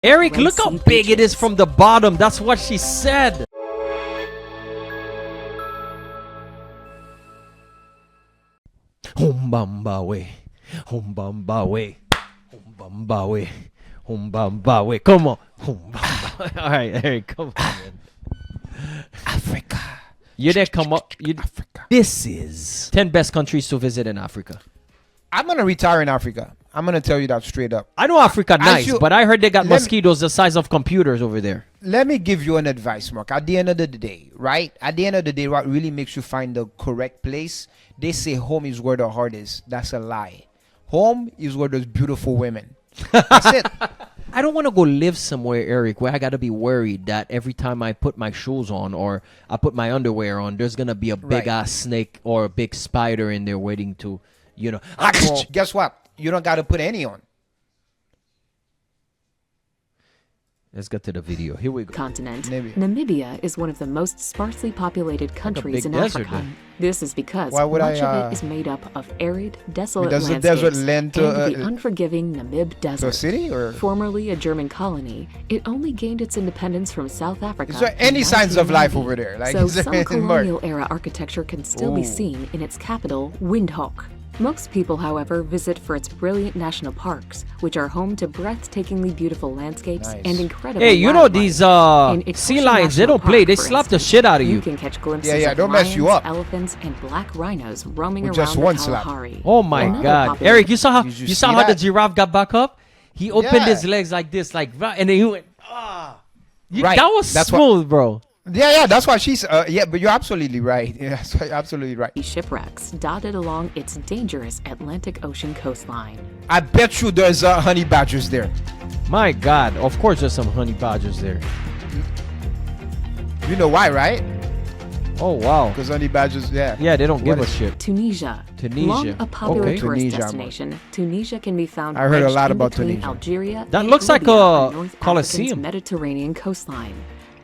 Eric, look how big it is from the bottom. That's what she said. Humbambawe, Humbambawe, Humbambawe, Humbambawe. Come on, Humbambawe. All right, Eric, come on, man. Africa. You didn't come up. Africa. This is 10 best countries to visit in Africa. I'm gonna retire in Africa. I'm gonna tell you that straight up. I know Africa nice, but I heard they got mosquitoes the size of computers over there. Let me give you an advice, Mark. At the end of the day, right? At the end of the day, what really makes you find the correct place? They say home is where the heart is. That's a lie. Home is where there's beautiful women. That's it. I don't want to go live somewhere, Eric, where I got to be worried that every time I put my shoes on or I put my underwear on, there's going to be a big-ass snake or a big spider in there waiting to, you know. Well, guess what? You don't got to put any on. Let's get to the video. Here we go. Continent. Namibia is one of the most sparsely populated countries in Africa. This is because much of it is made up of arid, desolate landscapes and the unforgiving Namib Desert. City or? Formerly a German colony, it only gained its independence from South Africa. Is there any signs of life over there? Like, so some colonial-era architecture can still be seen in its capital, Windhoek. Most people, however, visit for its brilliant national parks, which are home to breathtakingly beautiful landscapes and incredible Hey, you know these sea lions, they don't play. They slap the shit out of you. You can catch glimpses of don't lions, mess you up. elephants, and black rhinos roaming With around just one the slap. Kalahari. Oh my God. Eric, you saw how the giraffe got back up? He opened his legs like this, like, and then he went, That was smooth, bro. Yeah, that's why she's, but you're absolutely right. Yeah, absolutely right. Shipwrecks dotted along its dangerous Atlantic Ocean coastline. I bet you there's honey badgers there. My God, of course there's some honey badgers there. You know why, right? Oh, wow. Because honey badgers, Yeah, they don't give a shit. Tunisia. Long a popular tourist destination, Tunisia can be found I heard a lot about Tunisia. Algeria that and looks like Libya a Colosseum. Mediterranean coastline.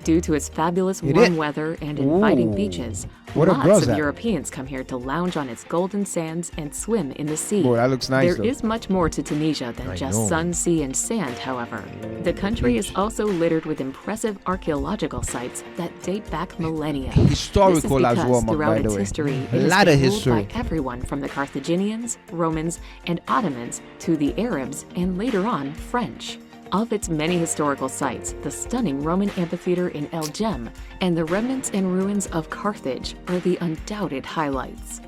Due to its fabulous warm weather and inviting beaches, lots of Europeans come here to lounge on its golden sands and swim in the sea. Boy, that looks nice. There is much more to Tunisia than just sun, sea, and sand, however. The country is also littered with impressive archaeological sites that date back millennia. Historical as well, throughout by the its way. history, A it lot has of been history. ruled by everyone from the Carthaginians, Romans, and Ottomans to the Arabs and later on French. Of its many historical sites, the stunning Roman amphitheater in El Jem and the remnants and ruins of Carthage are the undoubted highlights.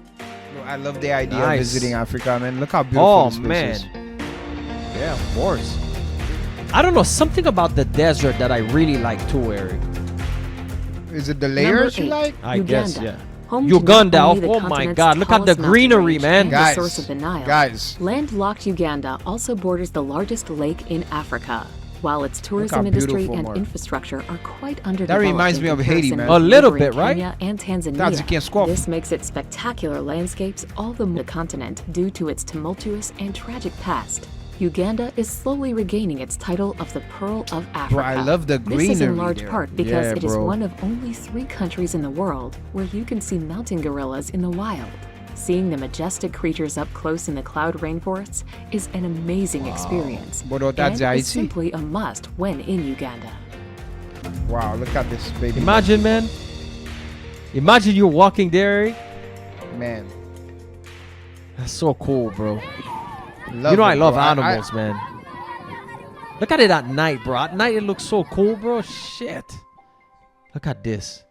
I love the idea of visiting Africa, man. Look how beautiful this place is. Yeah, of course. I don't know, something about the desert that I really like too, Eric. Is it the layers you like? I guess, yeah. Uganda, oh my God, look at the greenery, man. The source of the Nile. Landlocked Uganda also borders the largest lake in Africa. While its tourism industry and infrastructure are quite underdeveloped. That reminds me of Haiti, man. A little bit, right? Kenya and Tanzania. This makes it spectacular landscapes all the more the continent due to its tumultuous and tragic past. Uganda is slowly regaining its title of the Pearl of Africa. Bro, I love the greenery. This is in large part because it is one of only 3 countries in the world where you can see mountain gorillas in the wild. Seeing the majestic creatures up close in the cloud rainforests is an amazing experience. And it's simply a must when in Uganda. Wow, look at this baby. Imagine, man. Imagine you're walking there, Eric. Man. That's so cool, bro. I love animals, man. Look at it at night, bro. At night, it looks so cool, bro. Shit. Look at this.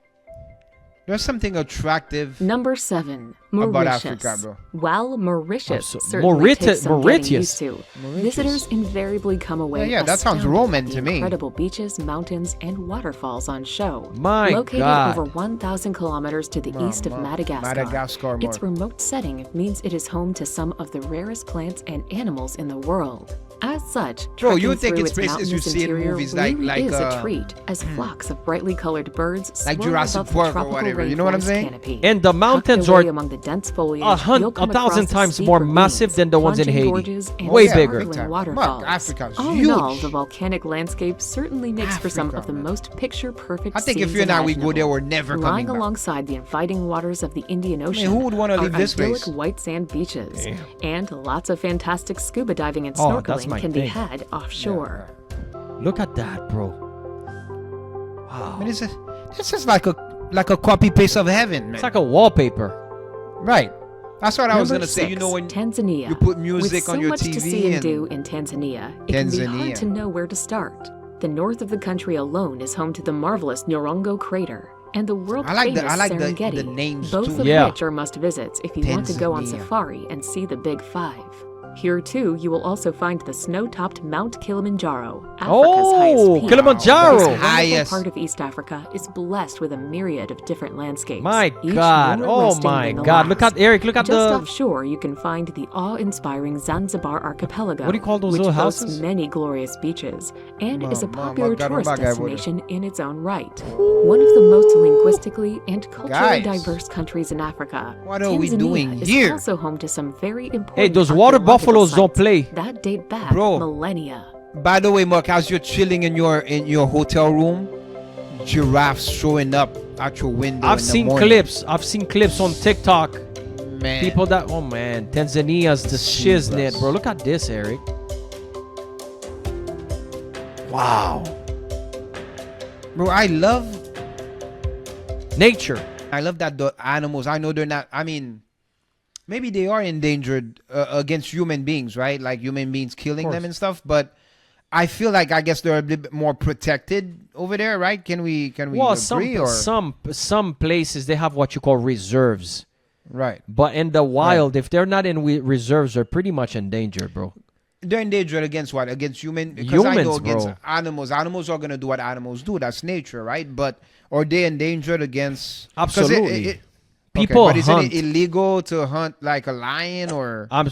There's something attractive. Number 7, about Mauritius. Africa, bro. While Mauritius certainly takes some getting used to, visitors invariably come away that sounds Roman to me. Incredible beaches, mountains, and waterfalls on show. My Located God. over 1,000 kilometers to the east of Madagascar, its remote setting means it is home to some of the rarest plants and animals in the world. As such, bro, you would trekking think it's through its places you mountainous see in interior movies really like is a treat, as flocks of brightly colored birds like swirl Jurassic above the Park or tropical whatever. You know what I'm rainforest saying? canopy. And the mountains Tucked away are among the dense foliage, you'll come 1,000 across times steep more ravines, massive than the ones in plunging Haiti. gorges, and Way sparkling bigger. waterfalls. Africa's All in huge. all, the volcanic landscape certainly makes for some of the most picture-perfect I think if scenes you and I we go there, imaginable. we're never coming Lying back. alongside the inviting waters of the Indian Ocean who would want to are leave this idyllic place? white sand beaches, and lots of fantastic scuba diving and Oh, that's snorkeling my can be thing. had offshore. Look at that, bro. Wow. I mean, this is like a copy paste of heaven, man. It's like a wallpaper. Right. That's what I was Number gonna say. You know, 6, when Tanzania. you put music With so on your much TV to see and and do in Tanzania, it can be hard Tanzania. to know where to start. The north of the country alone is home to the marvelous Nyorongo crater and the world-famous I like the Serengeti, names both too. of Yeah. which are must-visits if you want to go on Tanzania. safari and see the Big Five. Here, too, you will also find the snow-topped Mount Kilimanjaro, Africa's highest Oh, peak. Kilimanjaro. This wonderful Highest. part of East Africa is blessed with a myriad of different landscapes. My each God. more Oh arresting my than the God. Look last. at Eric. Look at Just the. offshore, you can find the awe-inspiring Zanzibar archipelago. What do you call those which little boasts houses? many glorious beaches and is a Mama, popular God, tourist oh my God, destination in its own right. One of the most linguistically and culturally Guys, diverse countries in Africa. what are we Tanzania doing is here? also home to some very important. Hey, those water archaeological buffaloes don't sites play. that date back Bro. millennia. By the way, Mark, as you're chilling in your hotel room, giraffes showing up at your window. I've in the seen morning. clips. I've seen clips on TikTok. Man. People that. Oh man, Tanzania's the shiznit, bro. Look at this, Eric. Wow. Bro, I love Nature. that the animals. I know they're not. I mean, maybe they are endangered against human beings, right? Like human beings killing them and stuff. But I feel like I guess they're a little bit more protected over there, right? Can we Well, agree? Or some places they have what you call reserves, right? but in the wild, if they're not in reserves, they're pretty much endangered, bro. They're endangered against what? Against human? Because I know Humans, against bro. animals. Animals are gonna do what animals do. That's nature, right? But are they endangered against? 'Cause Absolutely. Okay, People but isn't hunt. it illegal to hunt like a lion or? I'm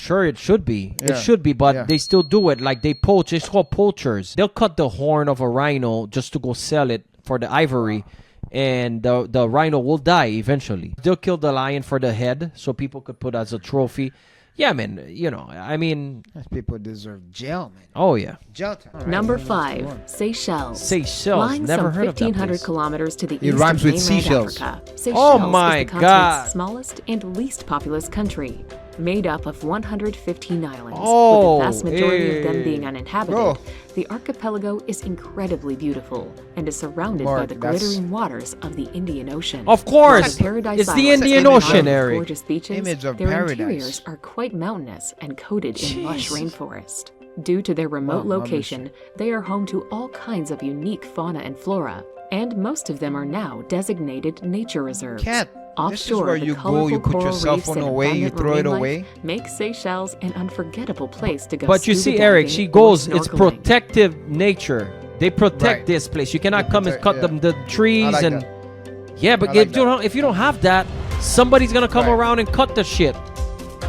sure it should be. It Yeah. should be, but Yeah. they still do it. Like they poach. It's called poachers. They'll cut the horn of a rhino just to go sell it for the ivory, and the rhino will die eventually. They'll kill the lion for the head, so people could put as a trophy. Yeah, man. You know, I mean, Those people deserve jail, man. oh yeah. Jail time. All right. Number 5, Seychelles. Seychelles. Lying Never some heard of that 1,500 place. kilometers to the It east rhymes of with mainland seashells. Africa. Seychelles Oh my is the God. continent's smallest and least populous country, made up of 115 islands, Oh, with the vast majority of them eh. being uninhabited. Bro. The archipelago is incredibly beautiful and is surrounded by Mark, the that's- glittering waters of the Indian Ocean. Of course, The Paradise it's the Islands Indian are Ocean, lined with Eric. Gorgeous beaches. Image of their paradise. interiors are quite mountainous and coated in lush Jesus. rainforest. Due to their remote Wow, location, they are home to all kinds of unique fauna and flora, and most of them are now designated nature reserves. Cat, this is Offshore, where the you go, colorful you put your coral cell reefs phone and away, you abundant throw it marine life away. make Seychelles an unforgettable place to go. But you scuba see, Eric, diving she or goes. It's snorkeling. protective nature. They protect Right. this place. You cannot They come and protect- cut yeah. them the trees I like and. that. Yeah, but I like if you don't have that, somebody's gonna come Right. around and cut the shit.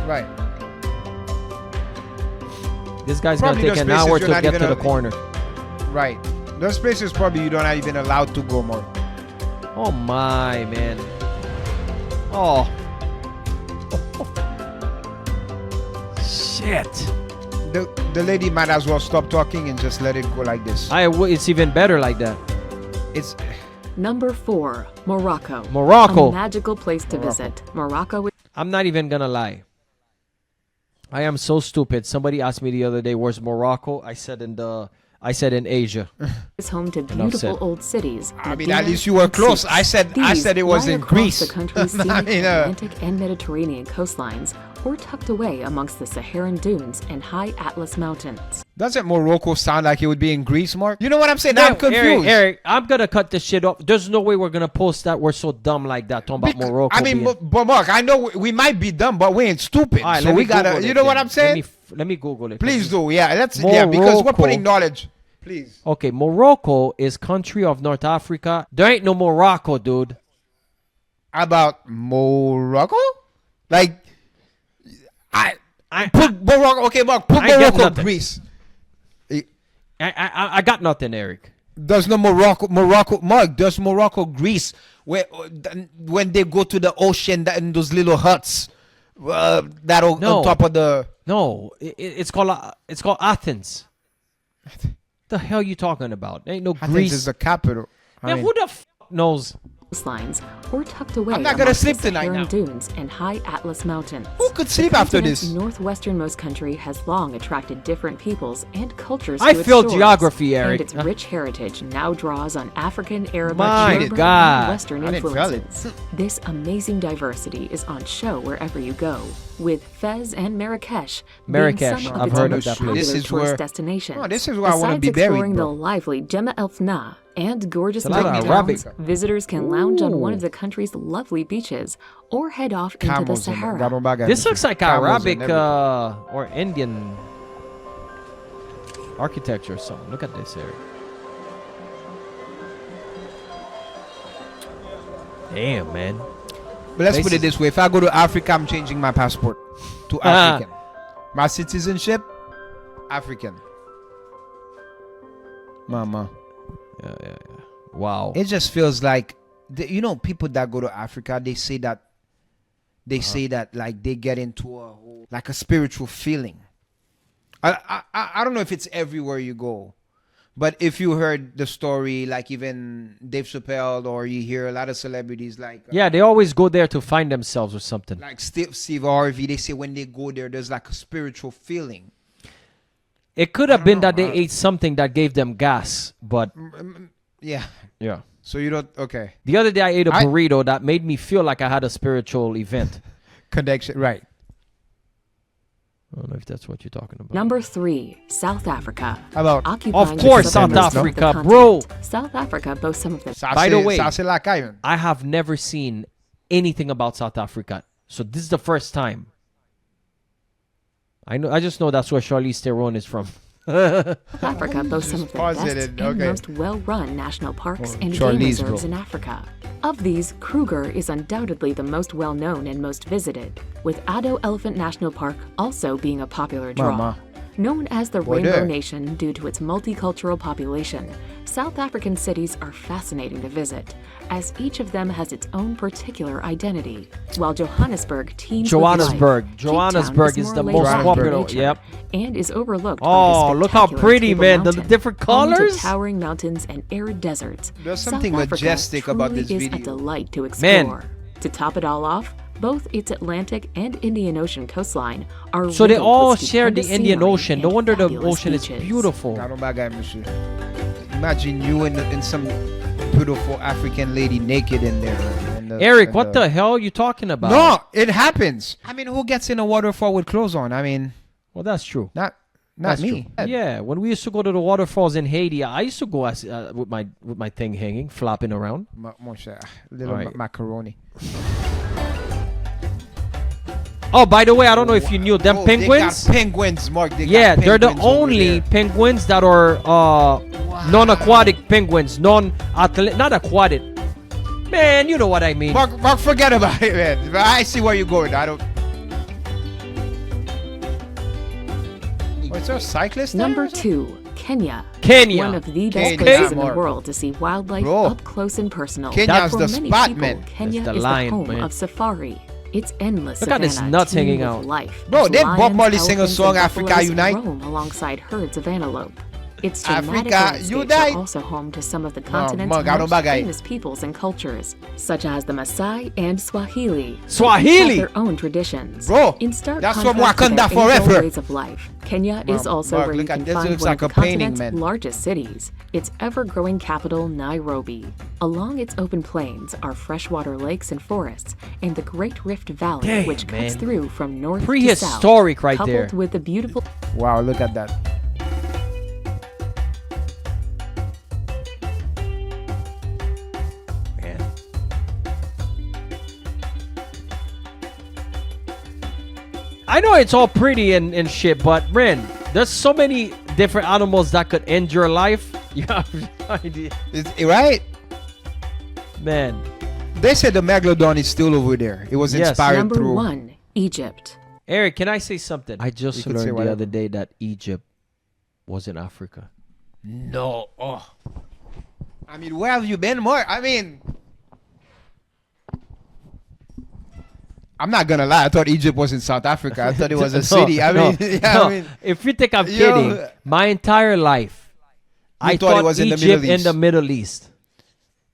Right. This guy's Probably gonna take those an places hour you're to not get even to the a- corner. Right. Those places probably you don't are even allowed to go more. Oh my man. Oh. Shit. The lady might as well stop talking and just let it go like this. It's even better like that. It's Number 4, Morocco. Morocco. A magical place to Morocco. visit. Morocco I'm not even gonna lie. I am so stupid. Somebody asked me the other day, "Where's Morocco?" I said in Asia. is home to Enough beautiful said. old cities. I mean, Medina, at least you were and close. Sousse. I said These it was lie in across Greece. the country's I scenic mean, Atlantic and Mediterranean coastlines, or tucked away amongst the Saharan dunes and high Atlas mountains. Doesn't Morocco sound like it would be in Greece, Mark? You know what I'm saying? I'm confused. Eric, I'm gonna cut this shit off. There's no way we're gonna post that. We're so dumb like that. Talking about Morocco. I mean, being- but Mark, I know we might be dumb, but we ain't stupid. All right, so let we me gotta, Google you it know what then. I'm saying? Let me Google it. Please do. Yeah, because we're Morocco. putting knowledge. Please. Okay, Morocco is country of North Africa. There ain't no Morocco, dude. About Morocco? Like, I put Morocco. Okay, Mark, put I get Morocco, nothing. Greece. I got nothing, Eric. Does no Morocco, Mark? Does Morocco, Greece, where when they go to the ocean, in those little huts, that are No. on top of the. No, it's called Athens. The hell you talking about? Ain't no Athens Greece. is the capital. I Man, mean, who the f knows? coastlines or tucked away I'm not gonna amongst the sleep tonight Saharan now. dunes and high Atlas mountains. Who could sleep The after continent's this? northwesternmost country has long attracted different peoples and cultures I to its feel shores, geography, Eric. and its rich heritage now draws on African, Arab, My Berber, God. and Western I didn't feel it. influences. This amazing diversity is on show wherever you go, with Fez and Marrakesh Marrakesh, being some of I've its heard of most that place. popular This is tourist where- destinations. Oh, this is where I wanna Besides be buried, exploring bro. the lively Jema El Fna and gorgeous It's a lot mountain of Arabic. towns, visitors can lounge on one Ooh. of the country's lovely beaches or head off into the Camels in there. Sahara. Gabon bagay, This monsieur. looks like Camels Arabic and everything. or Indian architecture or something. Look at this area. Damn, man. But let's put Places- it this way: if I go to Africa, I'm changing my passport to African. My citizenship, African. Mama, Yeah. Wow. it just feels like people that go to Africa, they say that like they get into a whole like a spiritual feeling. I don't know if it's everywhere you go, but if you heard the story, like even Dave Chappelle, or you hear a lot of celebrities like Yeah, they always go there to find themselves or something. like Steve Harvey, they say when they go there, there's like a spiritual feeling. It could have been know. that they ate something that gave them gas, but Yeah. yeah. So you don't okay The other day I ate a I- burrito that made me feel like I had a spiritual event. connection, right? I don't know if that's what you're talking about. Number 3, South Africa. How about Occupying Of course, the southern South most of the Africa, bro. continent. South Africa boasts some of the By the way, Sase la kayo. I have never seen anything about South Africa, so this is the first time. I just know that's where Charlize Theron is from. Africa boasts some of the pause best it and and- okay. most well-run national parks and game Charlize, reserves bro. in Africa. Of these, Kruger is undoubtedly the most well-known and most visited, with Addo Elephant National Park also being a popular draw. Mama. Known as the Boy, Rainbow there. Nation due to its multicultural population, South African cities are fascinating to visit, as each of them has its own particular identity. While Johannesburg teems Johannesburg. with life, Johannesburg Cape Town is the more most laid-back in popular. nature Yep. and is overlooked by Oh, the look how spectacular pretty, Table man. The Mountain, different home to colors. towering mountains and arid deserts. There's South something Africa majestic about truly this is video. a delight to Man. explore. To top it all off, both its Atlantic and Indian Ocean coastline are So they riddled all with share the stupendous Indian scenery Ocean. No and wonder the fabulous ocean is beaches. beautiful. Gabon bagay, monsieur. Imagine you and some beautiful African lady naked in there. Eric, what the hell are you talking about? No, it happens. I mean, who gets in a waterfall with clothes on? I mean, Well, that's true. not That's me. true. Yeah, when we used to go to the waterfalls in Haiti, I used to go with my thing hanging, flopping around. Mon cher, little All right. macaroni. Oh, by the way, I don't know if you knew them penguins. They got penguins, Mark. They got Yeah, they're the penguins over only there. penguins that are non-aquatic penguins, not aquatic. Man, you know what I mean. Mark, forget about it, man. I see where you're going. I don't. Oh, is there a cyclist there Number or something? 2, Kenya. Kenya. One of the best Kenya, places in the Mark. world to see wildlife Bro. up close and personal. Kenya's For the many spot, people, man. Kenya That's the is lion, the home man. of safari. Its endless Look at his savanna nuts teeming hanging with out. life. Bro, as didn't Bob lions, Marley sing a elephants, song, and Africa buffaloes Unite? roam alongside herds of antelope. Its dramatic Africa landscapes Unite! are also home to some of the continent's Mark, I don't most bagay. famous peoples and cultures, such as the Maasai and Swahili. Swahili! Each have their own traditions. Bro, In stark that's from contrast to Wakanda their age-old forever. ways of life, Kenya is Mark, also Mark, where you look at can this. find Looks one like of a the painting, continent's man. largest cities, its ever-growing capital, Nairobi. Along its open plains are freshwater lakes and forests, and the Great Rift Valley, Damn, which cuts man. through from north to south. Prehistoric right coupled there. with the beautiful Wow, look at that. Man. I know it's all pretty and shit, but man, there's so many different animals that could end your life. You have no idea. Right? Man. They said the megalodon is still over there. It was Yes. inspired Number through. 1, Egypt. Eric, can I say something? I just You could say learned the whatever. other day that Egypt was in Africa. No. Oh. I mean, where have you been, Mark? I mean, I'm not gonna lie. I thought Egypt was in South Africa. I thought it was a No, city. I no, mean, yeah, no. I mean, If you think I'm Yo. kidding, my entire life, I thought it thought was in the Egypt Middle in the East. Middle East.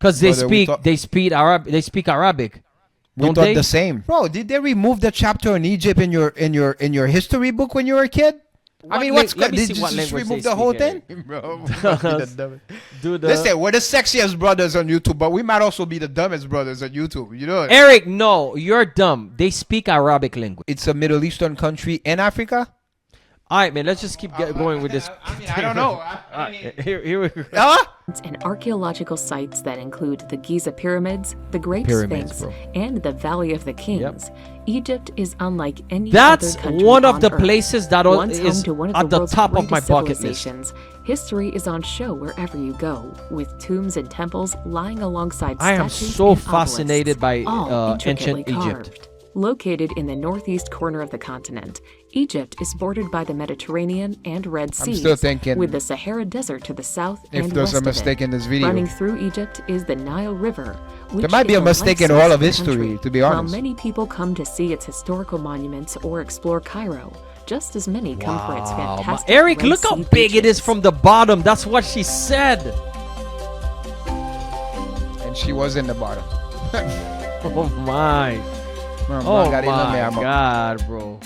Because they Brother, they speak Arabic. We Don't thought they? the same. Bro, did they remove the chapter on Egypt in your history book when you were a kid? I mean, let me did see you what just language remove they the whole speak, thing? Bro, Dude, listen, we're the sexiest brothers on YouTube, but we might also be the dumbest brothers on YouTube. You know, Eric, no, you're dumb. They speak Arabic language. it's a Middle Eastern country in Africa. All right, man. Let's just keep going with this. I mean, I don't know. Here we go. Huh? And archaeological sites that include the Giza Pyramids, the Great Pyramids, Sphinx, bro. and the Valley of the Kings. Egypt is unlike any That's other country one of on the Earth. places that Once is home to one of at the the world's top of my greatest bucket list. civilizations, history is on show wherever you go, with tombs and temples lying alongside I am statues so and fascinated obelisks, by all ancient intricately Egypt. carved. Located in the northeast corner of the continent, Egypt is bordered by the Mediterranean and Red Seas, still thinking with the Sahara Desert to the south if and there's west a of mistake it. in this video. Running through Egypt is the Nile River, which might be is a the mistake in life all source of the history, country. to be While honest. many people come to see its historical monuments or explore Cairo, just as many come for its fantastic Eric, Red look how Sea big it is beaches. from the bottom. That's what she said. And she was in the bottom. Oh my. Oh my God, bro.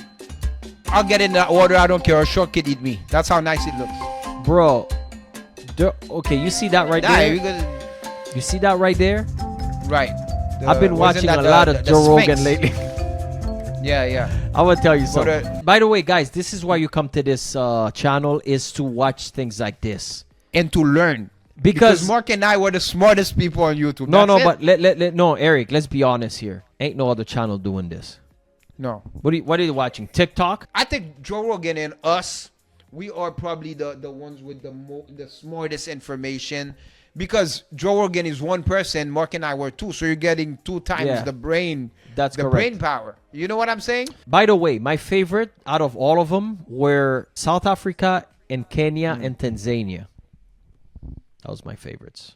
I'll get in that order. I don't care. A short kid eat me. That's how nice it looks. Bro. Okay, you see that right Nah, we there? could- You see that right there? right. I've been wasn't watching that a the- lot the of Joe Sphinx? Rogan lately. Yeah. I will tell you But, something. By the way, guys, this is why you come to this channel, is to watch things like this. And to learn. Because Mark and I were the smartest people on YouTube. no, That's it. but no, Eric, let's be honest here. Ain't no other channel doing this. No. What are you watching? TikTok? I think Joe Rogan and us, we are probably the ones with the smartest information, because Joe Rogan is one person, Mark and I were two, so you're getting 2 times Yeah. the brain. That's the correct. brain power. You know what I'm saying? By the way, my favorite out of all of them were South Africa and Kenya and Tanzania. That was my favorites.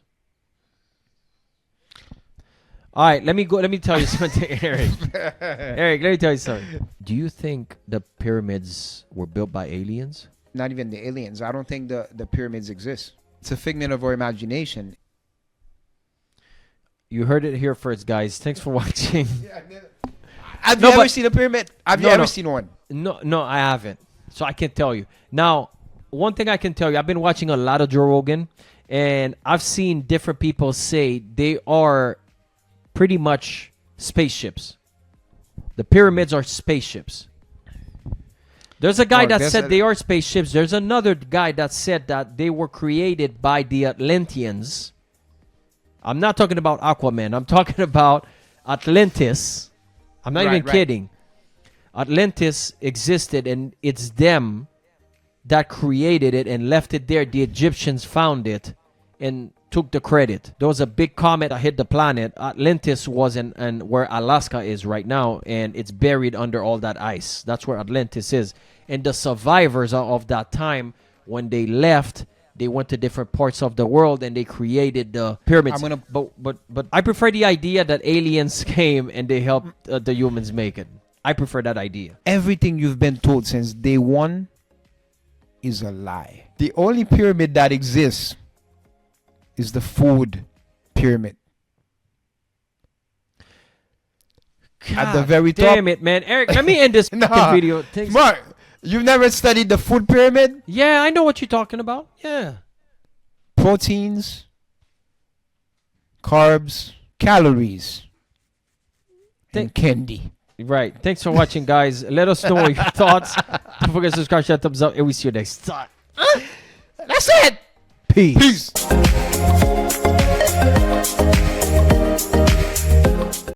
All right, let me tell you something, Eric. Eric, let me tell you something. Do you think the pyramids were built by aliens? Not even the aliens. I don't think the pyramids exist. It's a figment of our imagination. You heard it here first, guys. Thanks for watching. Have No, you ever but- seen a pyramid? Have you No, ever no. seen one? No, I haven't. So I can't tell you. Now, one thing I can tell you, I've been watching a lot of Joe Rogan, and I've seen different people say they are pretty much spaceships. The pyramids are spaceships. There's a guy Oh, that there's said a- they are spaceships. There's another guy that said that they were created by the Atlanteans. I'm not talking about Aquaman. I'm talking about Atlantis. I'm not Right, even right. kidding. Atlantis existed, and it's them that created it and left it there. The Egyptians found it and took the credit. There was a big comet that hit the planet. Atlantis was and where Alaska is right now, and it's buried under all that ice. That's where Atlantis is. And the survivors of that time, when they left, they went to different parts of the world and they created the pyramids. But I prefer the idea that aliens came and they helped the humans make it. I prefer that idea. Everything you've been told since day one is a lie. The only pyramid that exists is the food pyramid. At the very top. Damn it, man. Eric, let me end this Nah. fucking video. Thanks. Mark, you've never studied the food pyramid? Yeah, I know what you're talking about. Yeah. Proteins, carbs, calories, and candy. Right. Thanks for watching, guys. Let us know your thoughts. Don't forget to subscribe, share, thumbs up, and we see you next time. That's it. Peace. Peace.